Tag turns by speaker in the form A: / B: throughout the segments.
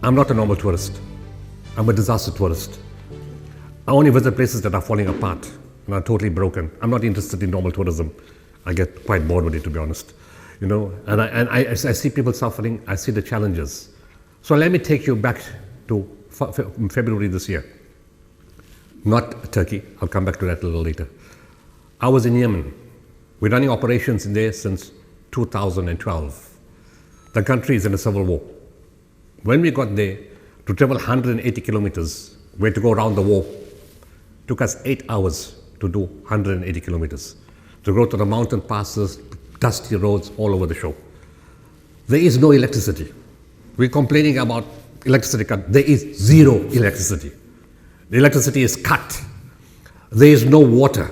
A: I'm not a normal tourist. I'm a disaster tourist. I only visit places that are falling apart and are totally broken. I'm not interested in normal tourism. I get quite bored with it, to be honest. You know, and I see people suffering. I see the challenges. So let me take you back to February this year. Not Turkey. I'll come back to that a little later. I was in Yemen. We're running operations in there since 2012. The country is in a civil war. When we got there, to travel 180 kilometers, we had to go around the war. It took us 8 hours to do 180 kilometers, to go to the mountain passes, dusty roads all over the show. There is no electricity. We're complaining about electricity cut. There is zero electricity. The electricity is cut. There is no water.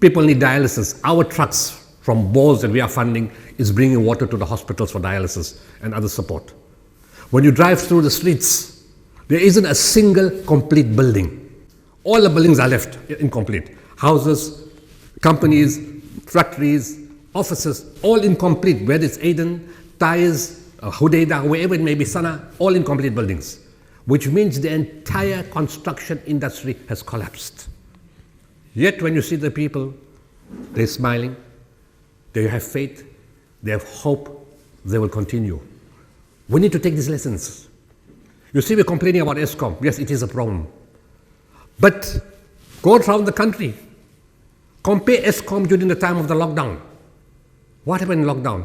A: People need dialysis. Our trucks from bores that we are funding is bringing water to the hospitals for dialysis and other support. When you drive through the streets, there isn't a single complete building. All the buildings are left incomplete. Houses, companies, factories, offices, all incomplete, whether it's Aden, Taiz, Hudaida, wherever it may be, Sana, all incomplete buildings, which means the entire construction industry has collapsed. Yet when you see the people, they're smiling, they have faith, they have hope, they will continue. We need to take these lessons. You see, we're complaining about ESCOM. Yes, it is a problem. But go around the country. Compare ESCOM during the time of the lockdown. What happened in lockdown?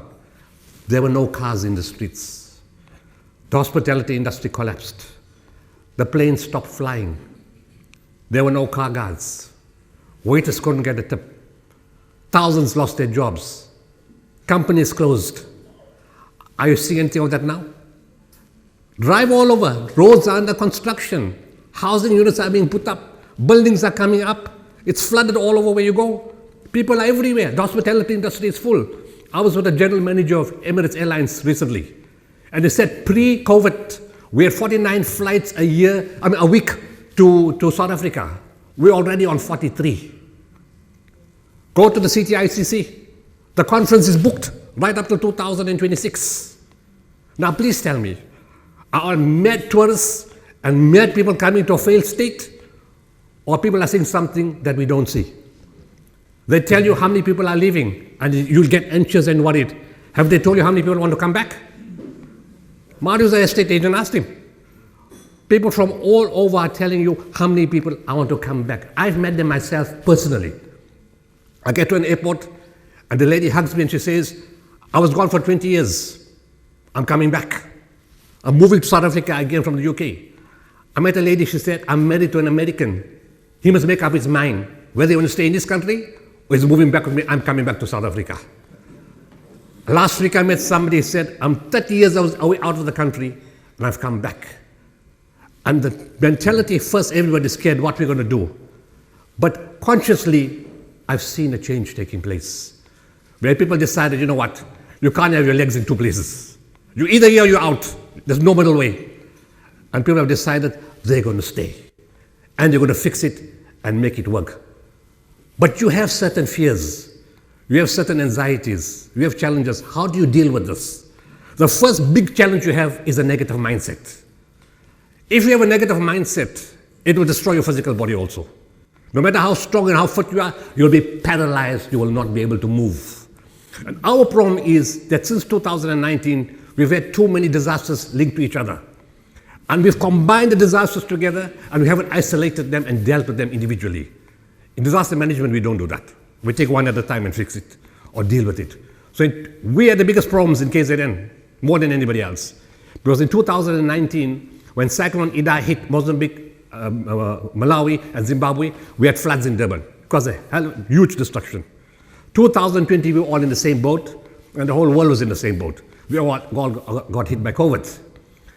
A: There were no cars in the streets. The hospitality industry collapsed. The planes stopped flying. There were no car guards. Waiters couldn't get a tip. Thousands lost their jobs. Companies closed. Are you seeing anything of that now? Drive all over. Roads are under construction. Housing units are being put up. Buildings are coming up. It's flooded all over where you go. People are everywhere. The hospitality industry is full. I was with the general manager of Emirates Airlines recently, and they said pre-COVID, we had 49 flights a week to South Africa. We're already on 43. Go to the CTICC. The conference is booked right up to 2026. Now please tell me, are mad tourists and mad people coming to a failed state, or people are seeing something that we don't see? They tell you how many people are leaving, and you'll get anxious and worried. Have they told you how many people want to come back? Mario's an estate agent, asked him. People from all over are telling you how many people I want to come back. I've met them myself personally. I get to an airport, and the lady hugs me and she says, I was gone for 20 years. I'm coming back. I'm moving to South Africa again from the UK. I met a lady, she said, I'm married to an American. He must make up his mind whether he wants to stay in this country or he's moving back with me. I'm coming back to South Africa. Last week I met somebody who said, I'm 30 years away out of the country and I've come back. And the mentality, first everybody's scared what we're going to do. But consciously, I've seen a change taking place. Where people decided, you know what, you can't have your legs in two places. You're either here or you're out. There's no middle way. And people have decided they're going to stay. And they're going to fix it and make it work. But you have certain fears. You have certain anxieties. You have challenges. How do you deal with this? The first big challenge you have is a negative mindset. If you have a negative mindset, it will destroy your physical body also. No matter how strong and how fit you are, you'll be paralyzed. You will not be able to move. And our problem is that since 2019, we've had too many disasters linked to each other. And we've combined the disasters together and we haven't isolated them and dealt with them individually. In disaster management, we don't do that. We take one at a time and fix it or deal with it. So we had the biggest problems in KZN, more than anybody else. Because in 2019, when Cyclone Idai hit Mozambique, Malawi and Zimbabwe, we had floods in Durban. It caused a huge destruction. 2020, we were all in the same boat and the whole world was in the same boat. We all got hit by COVID.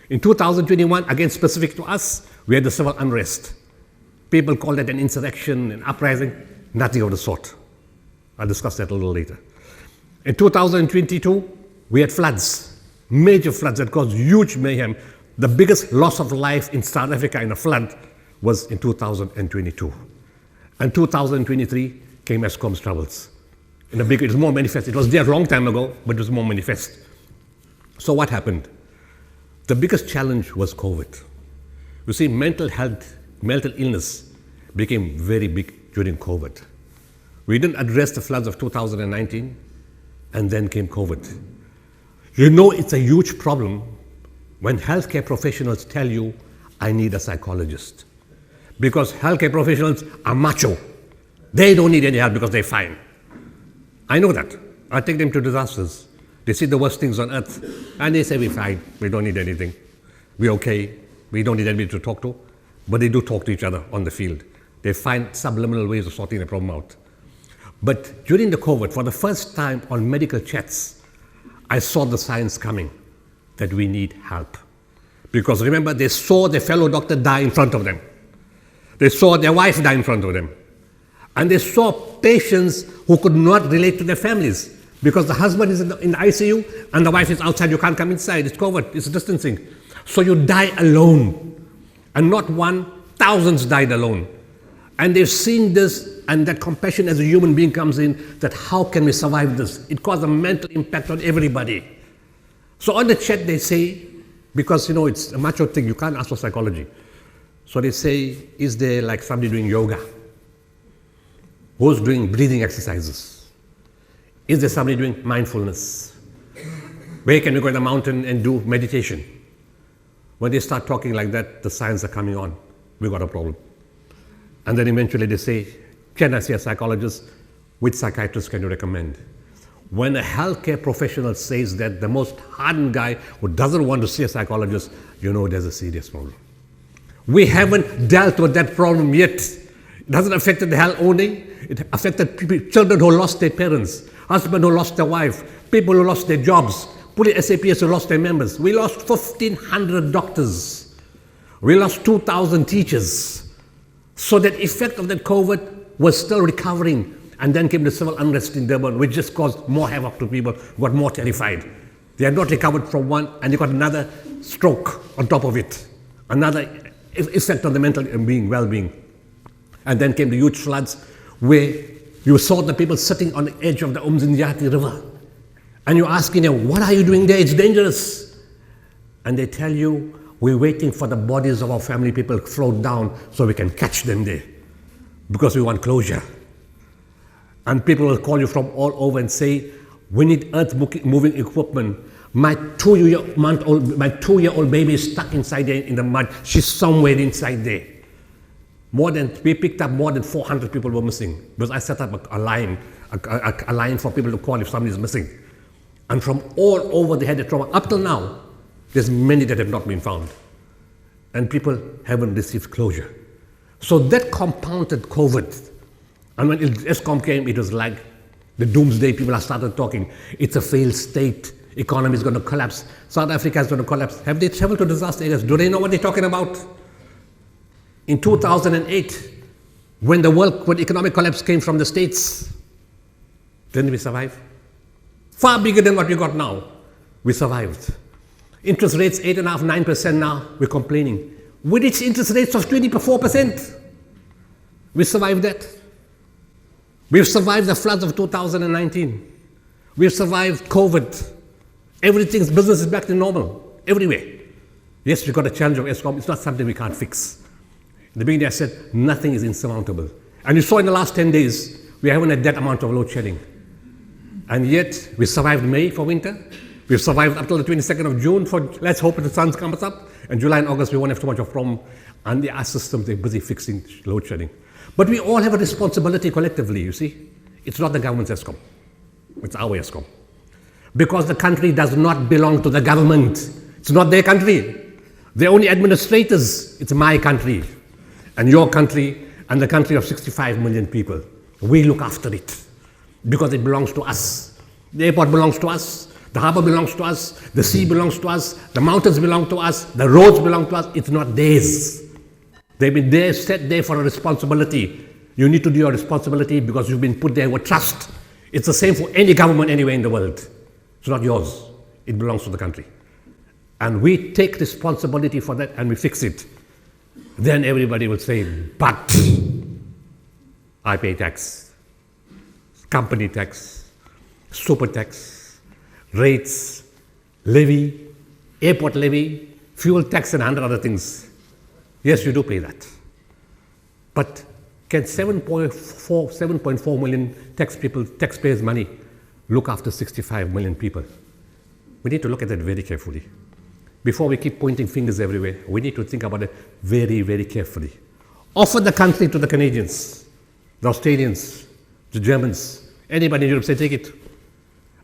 A: In 2021, again specific to us, we had the civil unrest. People call that an insurrection, an uprising, nothing of the sort. I'll discuss that a little later. In 2022, we had floods, major floods that caused huge mayhem. The biggest loss of life in South Africa in a flood was in 2022. And 2023 came ESCOM's troubles. It was more manifest. It was there a long time ago, but it was more manifest. So what happened? The biggest challenge was COVID. You see, mental health, mental illness became very big during COVID. We didn't address the floods of 2019, and then came COVID. You know it's a huge problem when healthcare professionals tell you, I need a psychologist. Because healthcare professionals are macho. They don't need any help because they're fine. I know that. I take them to disasters. They see the worst things on earth, and they say, we're fine, we don't need anything. We're okay, we don't need anybody to talk to. But they do talk to each other on the field. They find subliminal ways of sorting the problem out. But during the COVID, for the first time on medical chats, I saw the signs coming that we need help. Because remember, they saw their fellow doctor die in front of them. They saw their wife die in front of them. And they saw patients who could not relate to their families because the husband is in the ICU and the wife is outside. You can't come inside. It's COVID. It's distancing. So you die alone. And not one, thousands died alone. And they've seen this, and that compassion as a human being comes in, that how can we survive this? It caused a mental impact on everybody. So on the chat they say, because it's a macho thing, you can't ask for psychology. So they say, is there like somebody doing yoga? Who's doing breathing exercises? Is there somebody doing mindfulness? Where can we go in the mountain and do meditation? When they start talking like that, the signs are coming on. We've got a problem. And then eventually they say, can I see a psychologist? Which psychiatrist can you recommend? When a healthcare professional says that, the most hardened guy who doesn't want to see a psychologist, there's a serious problem. We haven't dealt with that problem yet. It hasn't affected the health only. It affected children who lost their parents, husbands who lost their wife, people who lost their jobs, police SAPs who lost their members. We lost 1,500 doctors. We lost 2,000 teachers. So that effect of that COVID was still recovering. And then came the civil unrest in Durban, which just caused more havoc to people, got more terrified. They had not recovered from one, and they got another stroke on top of it. Another effect on the mental well-being. And then came the huge floods, where you saw the people sitting on the edge of the Umzinjati River. And you're asking them, what are you doing there? It's dangerous. And they tell you, we're waiting for the bodies of our family people to float down so we can catch them there. Because we want closure. And people will call you from all over and say, we need earth-moving equipment. My two-year-old baby is stuck inside there in the mud. She's somewhere inside there. We picked up more than 400 people were missing. Because I set up a line for people to call if somebody is missing. And from all over they had the trauma. Up till now, there's many that have not been found. And people haven't received closure. So that compounded COVID. And when ESCOM came, it was like the doomsday. People have started talking. It's a failed state. Economy is going to collapse. South Africa is going to collapse. Have they traveled to disaster areas? Do they know what they're talking about? In 2008, when when economic collapse came from the States, didn't we survive? Far bigger than what we got now. We survived. Interest rates 8.5%, 9% now. We're complaining. We reached interest rates of 24%. We survived that. We've survived the floods of 2019. We've survived COVID. Business is back to normal, everywhere. Yes, we've got a challenge of ESCOM. It's not something we can't fix. In the beginning I said, nothing is insurmountable. And you saw in the last 10 days, we haven't had that amount of load shedding. And yet, we survived May for winter. We've survived up till the 22nd of June for, let's hope the sun comes up. And July and August, we won't have too much of a problem. And our systems, they're busy fixing load shedding. But we all have a responsibility collectively, you see. It's not the government's ESCOM. It's our ESCOM. Because the country does not belong to the government. It's not their country. They're only administrators. It's my country. And your country, and the country of 65 million people. We look after it. Because it belongs to us. The airport belongs to us. The harbor belongs to us. The sea belongs to us. The mountains belong to us. The roads belong to us. It's not theirs. They've been there, set there for a responsibility. You need to do your responsibility because you've been put there with trust. It's the same for any government anywhere in the world. It's not yours. It belongs to the country. And we take responsibility for that and we fix it. Then everybody will say, but I pay tax, company tax, super tax, rates, levy, airport levy, fuel tax and 100 other things. Yes, you do pay that. But can 7.4 million taxpayers' money look after 65 million people? We need to look at that very carefully. Before we keep pointing fingers everywhere, we need to think about it very, very carefully. Offer the country to the Canadians, the Australians, the Germans, anybody in Europe, say, take it.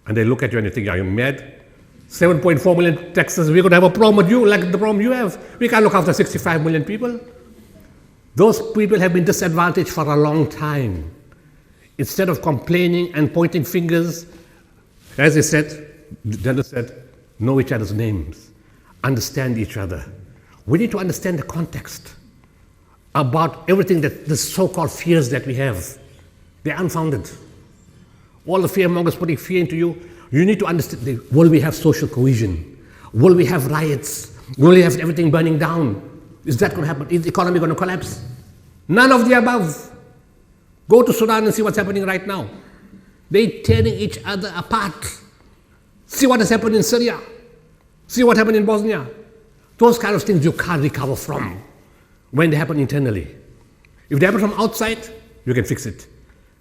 A: And they look at you and you think, are you mad? 7.4 million taxes, we're going to have a problem with you like the problem you have. We can't look after 65 million people. Those people have been disadvantaged for a long time. Instead of complaining and pointing fingers, as they said, Dennis said, know each other's names, understand each other. We need to understand the context about everything that the so-called fears that we have. They're unfounded. All the fearmongers putting fear into you, you need to understand, will we have social cohesion? Will we have riots? Will we have everything burning down? Is that going to happen? Is the economy going to collapse? None of the above. Go to Sudan and see what's happening right now. They're tearing each other apart. See what has happened in Syria. See what happened in Bosnia. Those kind of things you can't recover from when they happen internally. If they happen from outside, you can fix it.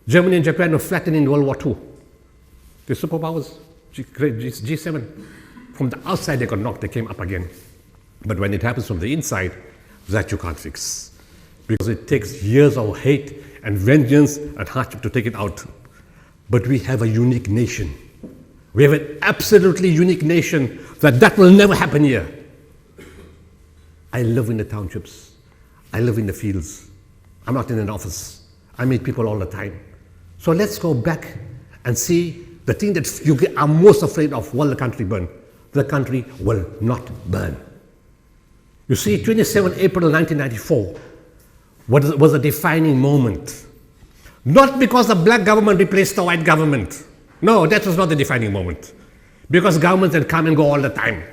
A: Germany and Japan were flattened in World War II. The superpowers, G7. From the outside they got knocked, they came up again. But when it happens from the inside, that you can't fix. Because it takes years of hate and vengeance and hardship to take it out. But we have a unique nation. We have an absolutely unique nation that will never happen here. I live in the townships. I live in the fields. I'm not in an office. I meet people all the time. So let's go back and see the thing that you are most afraid of. Will the country burn? The country will not burn. You see, 27 April 1994 was a defining moment. Not because the black government replaced the white government. No, that was not the defining moment. Because governments had come and go all the time.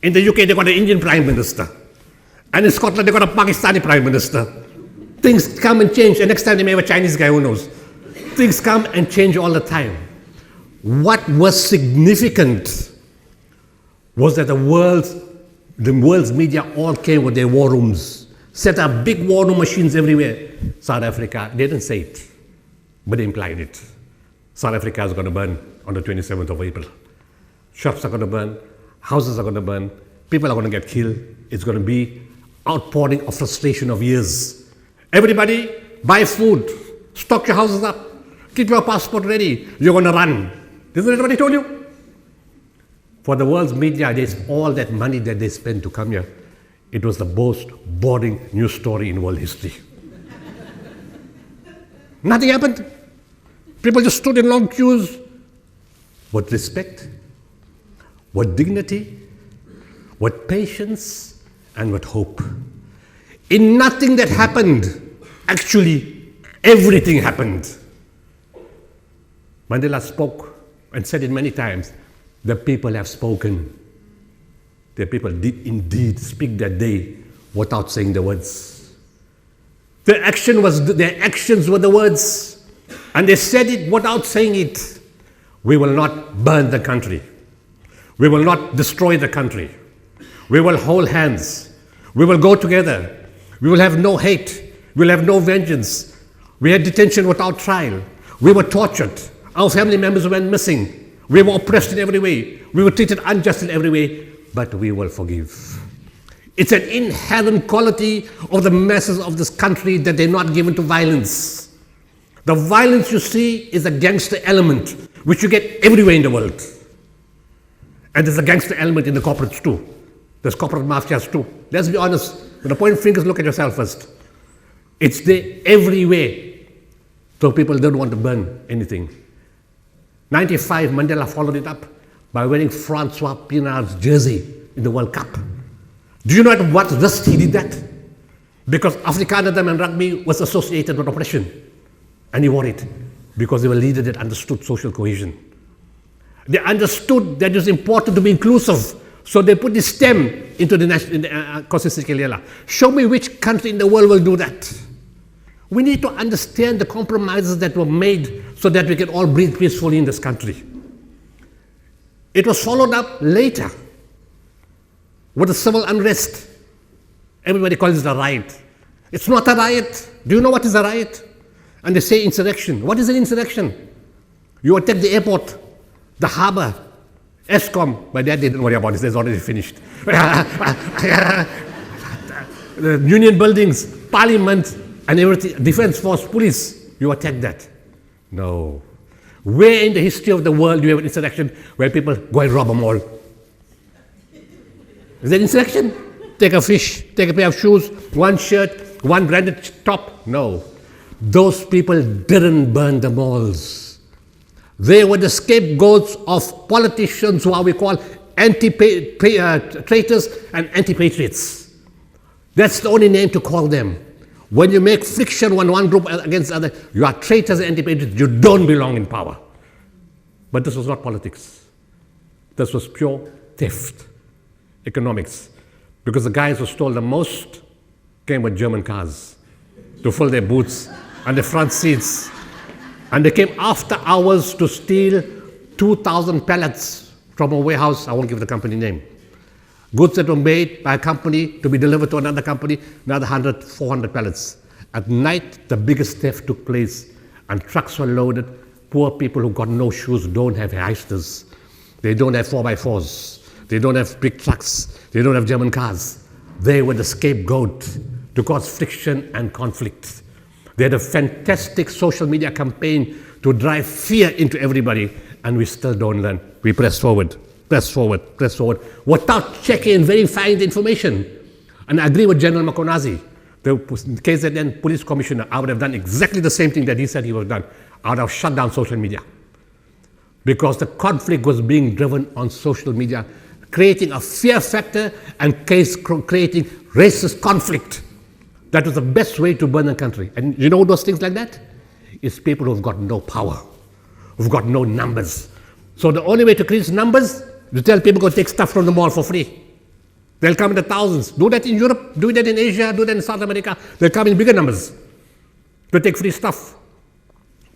A: In the UK, they got an Indian Prime Minister. And in Scotland, they got a Pakistani Prime Minister. Things come and change, and next time they may have a Chinese guy, who knows. Things come and change all the time. What was significant was that the world's media all came with their war rooms, set up big war room machines everywhere. South Africa, they didn't say it, but they implied it. South Africa is going to burn on the 27th of April. Shops are going to burn, houses are going to burn, people are going to get killed. It's going to be outpouring of frustration of years. Everybody, buy food, stock your houses up, keep your passport ready, you're going to run. Isn't that what I told you? For the world's media, there's all that money that they spent to come here. It was the most boring news story in world history. Nothing happened. People just stood in long queues with respect, with dignity, with patience, and with hope. In nothing that happened, actually, everything happened. Mandela spoke and said it many times, the people have spoken. The people did indeed speak that day without saying the words. Their actions were the words, and they said it without saying it. We will not burn the country. We will not destroy the country. We will hold hands. We will go together. We will have no hate. We will have no vengeance. We had detention without trial. We were tortured. Our family members went missing. We were oppressed in every way. We were treated unjust in every way, but we will forgive. It's an inherent quality of the masses of this country that they're not given to violence. The violence you see is a gangster element, which you get everywhere in the world. And there's a gangster element in the corporates too. There's corporate mafias too. Let's be honest. When I point fingers, look at yourself first. It's there everywhere. So people don't want to burn anything. 95, Mandela followed it up by wearing Francois Pienaars' jersey in the World Cup. Do you know at what risk he did that? Because Afrikaner and rugby was associated with oppression. And he wore it because they were leaders that understood social cohesion. They understood that it was important to be inclusive. So they put the STEM into the national. Show me which country in the world will do that. We need to understand the compromises that were made so that we can all breathe peacefully in this country. It was followed up later What is civil unrest? Everybody calls it a riot. It's not a riot. Do you know what is a riot? And they say insurrection. What is an insurrection? You attack the airport, the harbor, ESCOM. By that they didn't worry about this, it's already finished. The union buildings, parliament, and everything, defense force, police, you attack that. No. Where in the history of the world do you have an insurrection where people go and rob a mall? Is that insurrection? Take a fish, take a pair of shoes, one shirt, one branded top? No. Those people didn't burn the malls. They were the scapegoats of politicians who are we call traitors and anti-patriots. That's the only name to call them. When you make friction one group against the other, you are traitors and anti-patriots. You don't belong in power. But this was not politics. This was pure theft, economics. Because the guys who stole the most came with German cars to fill their boots and the front seats. And they came after hours to steal 2,000 pallets from a warehouse. I won't give the company name. Goods that were made by a company to be delivered to another company, another 100, 400 pallets. At night, the biggest theft took place, and trucks were loaded. Poor people who got no shoes don't have heisters. They don't have 4x4s. They don't have big trucks. They don't have German cars. They were the scapegoat to cause friction and conflict. They had a fantastic social media campaign to drive fear into everybody, and we still don't learn. We press forward, press forward, press forward, without checking and verifying the information. And I agree with General Makonazi, the KZN police commissioner. I would have done exactly the same thing that he said he would have done. I would have shut down social media. Because the conflict was being driven on social media, creating a fear factor and creating racist conflict. That was the best way to burn a country. And you know those things like that? It's people who've got no power, who've got no numbers. So the only way to create numbers is to tell people go take stuff from the mall for free. They'll come in the thousands. Do that in Europe, do that in Asia, do that in South America. They'll come in bigger numbers to take free stuff.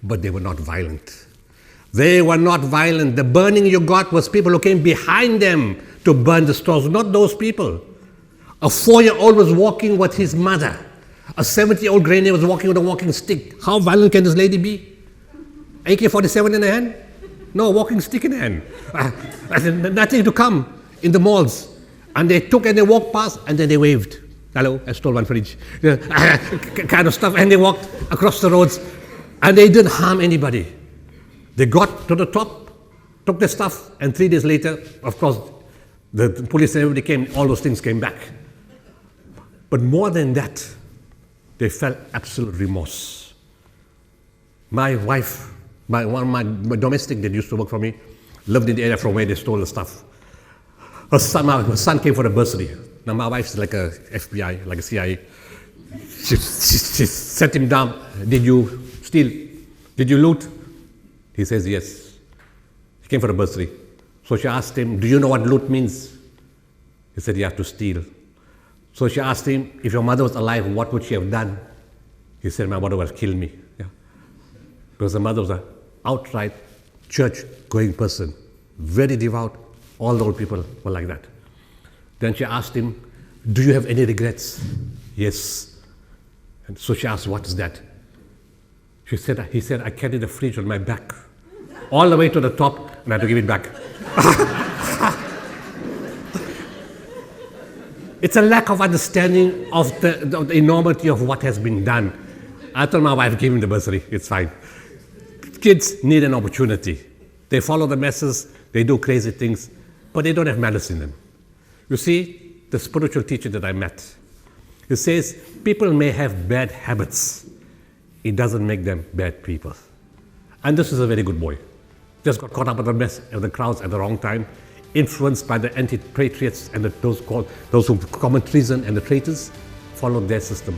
A: But they were not violent. They were not violent. The burning you got was people who came behind them to burn the stores, not those people. A 4-year-old was walking with his mother. A 70-year-old granny was walking with a walking stick. How violent can this lady be? AK-47 in her hand? No, a walking stick in her hand. Nothing to come in the malls. And they took and they walked past and then they waved. Hello, I stole one fridge. Kind of stuff. And they walked across the roads and they didn't harm anybody. They got to the top, took the stuff, and 3 days later, of course, the police and everybody came, all those things came back. But more than that, they felt absolute remorse. My wife, one of my domestic that used to work for me, lived in the area from where they stole the stuff. Her son came for a bursary. Now my wife's like a FBI, like a CIA. She sat him down. Did you steal? Did you loot? He says yes. He came for a bursary. So she asked him, do you know what loot means? He said, you have to steal. So she asked him, if your mother was alive, what would she have done? He said, my mother would have killed me. Yeah. Because the mother was an outright church-going person, very devout. All the old people were like that. Then she asked him, do you have any regrets? Yes. And so she asked, what is that? He said, I carried the fridge on my back, all the way to the top, and I had to give it back. It's a lack of understanding of the enormity of what has been done. I told my wife, give him the bursary, it's fine. Kids need an opportunity. They follow the masses, they do crazy things, but they don't have malice in them. You see, the spiritual teacher that I met, he says, people may have bad habits. It doesn't make them bad people. And this is a very good boy. Just got caught up in the mess of the crowds at the wrong time, influenced by the anti-patriots and those who commit treason and the traitors, followed their system.